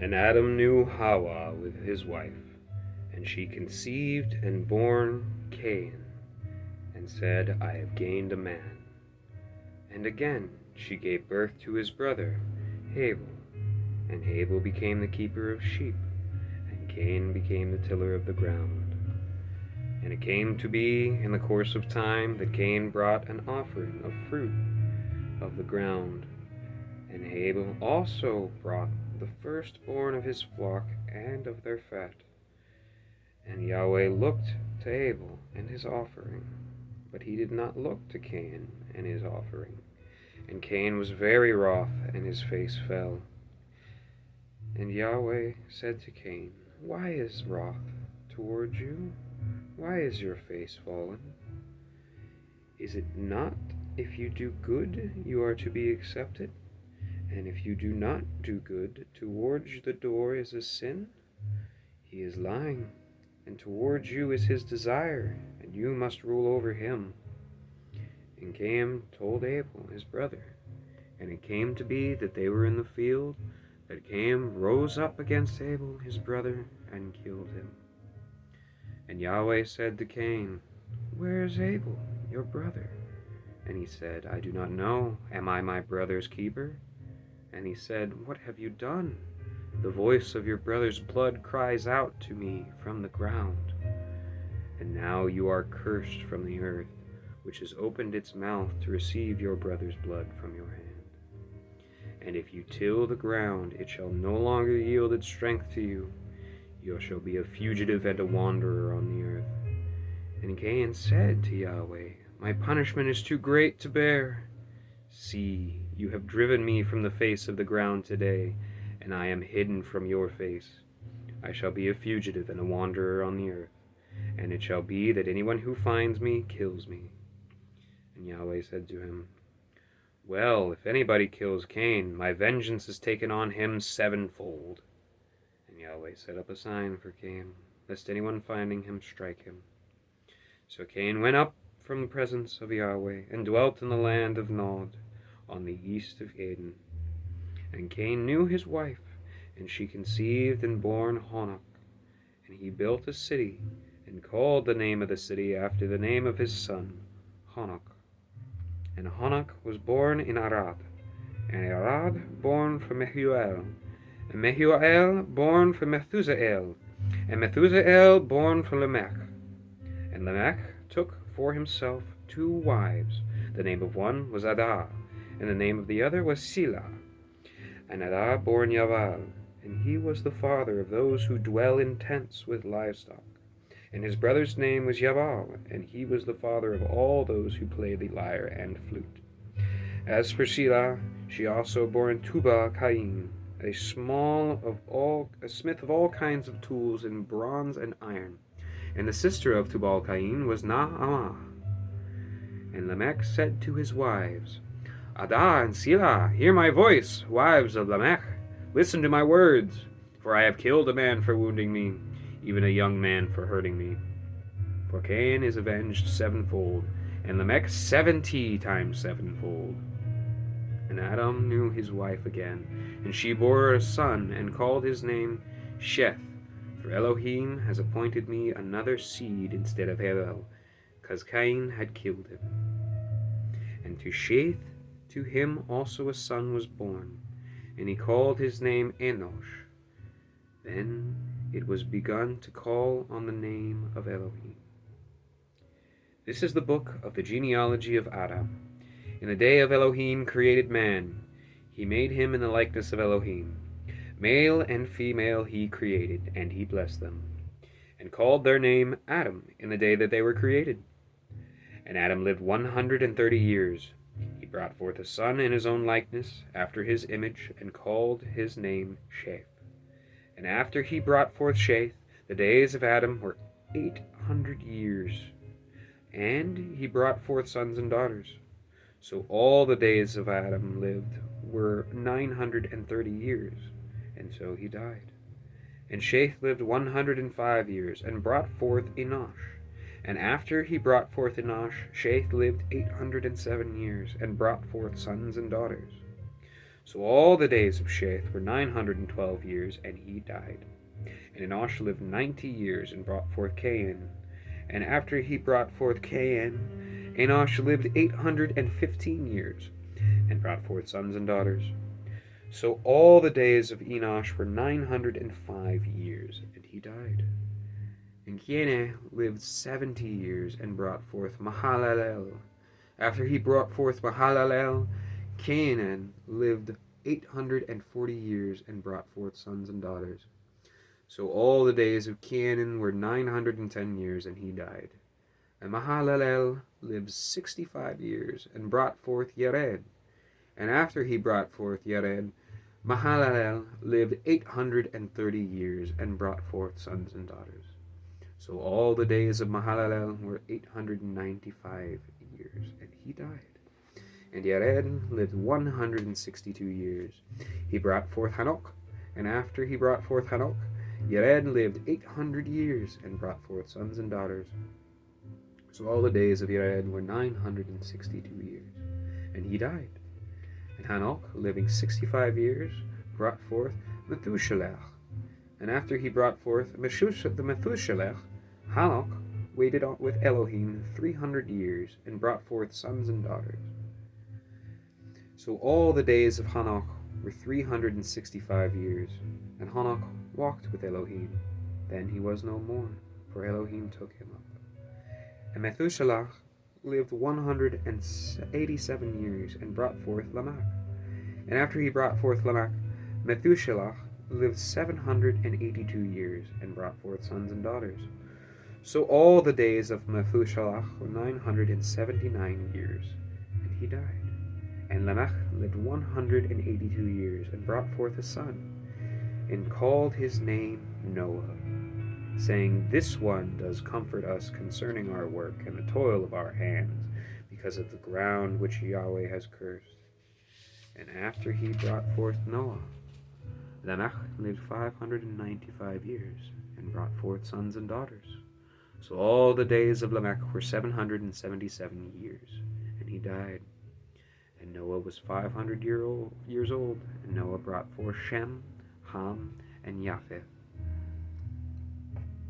And Adam knew Hawa with his wife, and she conceived and born Cain, and said, I have gained a man. And again she gave birth to his brother Abel, and Abel became the keeper of sheep, and Cain became the tiller of the ground. And it came to be in the course of time that Cain brought an offering of fruit of the ground, and Abel also brought the firstborn of his flock and of their fat. And Yahweh looked to Abel and his offering, but he did not look to Cain and his offering. And Cain was very wroth, and his face fell. And Yahweh said to Cain, Why is wrath toward you? Why is your face fallen? Is it not if you do good you are to be accepted? And if you do not do good, towards the door is a sin? He is lying, and towards you is his desire, and you must rule over him. And Cain told Abel his brother. And it came to be that they were in the field, that Cain rose up against Abel his brother, and killed him. And Yahweh said to Cain, Where is Abel, your brother? And he said, I do not know. Am I my brother's keeper? And he said, What have you done? The voice of your brother's blood cries out to me from the ground. And now you are cursed from the earth, which has opened its mouth to receive your brother's blood from your hand. And if you till the ground, it shall no longer yield its strength to you. You shall be a fugitive and a wanderer on the earth. And Cain said to Yahweh, My punishment is too great to bear. See, you have driven me from the face of the ground today, and I am hidden from your face. I shall be a fugitive and a wanderer on the earth, and it shall be that anyone who finds me kills me. And Yahweh said to him, Well, if anybody kills Cain, my vengeance is taken on him sevenfold. And Yahweh set up a sign for Cain, lest anyone finding him strike him. So Cain went up from the presence of Yahweh, and dwelt in the land of Nod, on the east of Eden. And Cain knew his wife, and she conceived and born Hanok. And he built a city, and called the name of the city after the name of his son, Hanok. And Hanok was born in Arad, and Arad born for Mehuel, and Mehuel born for Methusael, and Methusael born for Lamech. And Lamech took for himself 2 wives. The name of one was Adah, and the name of the other was Silah. And Adah bore Yaval, and he was the father of those who dwell in tents with livestock. And his brother's name was Yaval, and he was the father of all those who play the lyre and flute. As for Silah, she also bore Tubal Cain, a smith of all kinds of tools in bronze and iron. And the sister of Tubal Cain was Naamah. And Lamech said to his wives, Adah and Silah, hear my voice, wives of Lamech. Listen to my words, for I have killed a man for wounding me, even a young man for hurting me. For Cain is avenged sevenfold, and Lamech 70 times sevenfold. And Adam knew his wife again, and she bore a son, and called his name Sheth. For Elohim has appointed me another seed instead of Abel, because Cain had killed him. And to Sheth, to him also a son was born, and he called his name Enosh. Then it was begun to call on the name of Elohim. This is the book of the genealogy of Adam. In the day of Elohim created man. He made him in the likeness of Elohim. Male and female he created, and he blessed them, and called their name Adam in the day that they were created. And Adam lived 130 years. He brought forth a son in his own likeness, after his image, and called his name Sheth. And after he brought forth Sheth, the days of Adam were 800 years. And he brought forth sons and daughters. So all the days of Adam lived were 930 years, and so he died. And Sheth lived 105 years, and brought forth Enosh. And after he brought forth Enosh, Sheth lived 807 years, and brought forth sons and daughters. So all the days of Sheth were 912 years, and he died. And Enosh lived 90 years and brought forth Cain. And after he brought forth Cain, Enosh lived 815 years and brought forth sons and daughters. So all the days of Enosh were 905 years, and he died. And Cain lived 70 years and brought forth Mahalalel. After he brought forth Mahalalel, Canaan lived 840 years and brought forth sons and daughters. So all the days of Canaan were 910 years, and he died. And Mahalalel lived 65 years and brought forth Yared. And after he brought forth Yared, Mahalalel lived 830 years and brought forth sons and daughters. So all the days of Mahalalel were 895 years, and he died. And Yared lived 162 years. He brought forth Hanok, and after he brought forth Hanok, Yared lived 800 years and brought forth sons and daughters. So all the days of Yared were 962 years, and he died. And Hanok, living 65 years, brought forth Methuselah. And after he brought forth the Methuselah, Hanok waited with Elohim 300 years and brought forth sons and daughters. So all the days of Hanok were 365 years, and Hanok walked with Elohim. Then he was no more, for Elohim took him up. And Methuselah lived 187 years and brought forth Lamech. And after he brought forth Lamech, Methuselah lived 782 years and brought forth sons and daughters. So all the days of Methuselah were 979 years, and he died. And Lamech lived 182 years and brought forth a son, and called his name Noah, saying, This one does comfort us concerning our work and the toil of our hands, because of the ground which Yahweh has cursed. And after he brought forth Noah, Lamech lived 595 years and brought forth sons and daughters. So all the days of Lamech were 777 years, and he died. And Noah was 500 years old, and Noah brought forth Shem, Ham, and Japheth.